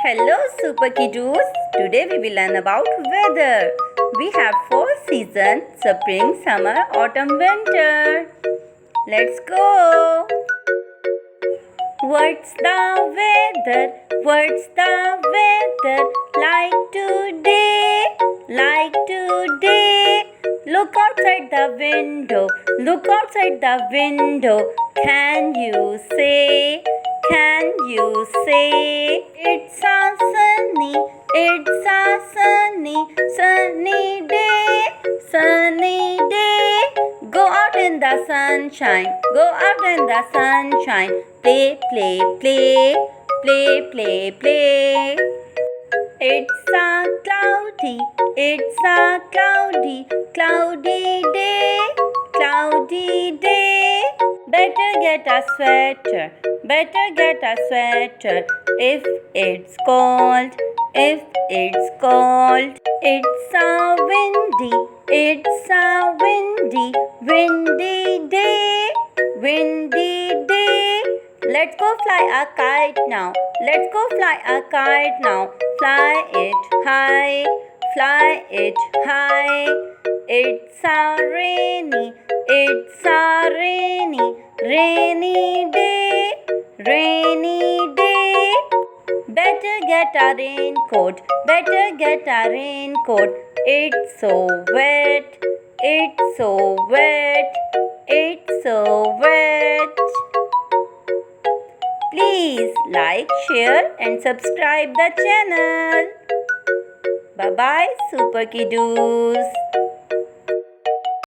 Hello Super Kiddos. Today we will learn about weather. We have 4 seasons: spring, summer, autumn, winter. Let's go. What's the weather? What's the weather like today? Like today. Look outside the window. Look outside the window. Can you say? Can you say? It's a sunny day. Sunny day. Go out in the sunshine. Go out in the sunshine. Play, play, play. Play, play, play. It's a cloudy day. Cloudy day. Better get a sweater. Better get a sweater. If it's cold. If it's cold. It's a windy day. Windy day. Let's go fly a kite now. Let's go fly a kite now. Fly it high. Fly it high. It's a rainy day. Rainy day. Better get a raincoat. Better get a raincoat. It's so wet. It's so wet. It's so wet. Please like, share and subscribe the channel. Bye bye Super Kiddos.